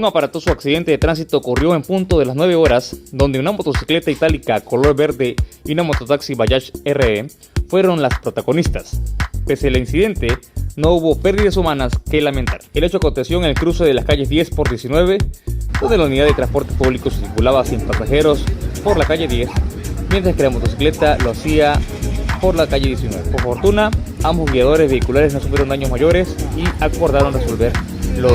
Un aparatoso accidente de tránsito ocurrió en punto de las 9 horas, donde una motocicleta itálica color verde y una mototaxi Bajaj RE fueron las protagonistas. Pese al incidente, no hubo pérdidas humanas que lamentar. El hecho aconteció en el cruce de las calles 10 por 19, donde la unidad de transporte público circulaba sin pasajeros por la calle 10, mientras que la motocicleta lo hacía por la calle 19. Por fortuna, ambos guiadores vehiculares no sufrieron daños mayores y acordaron resolver los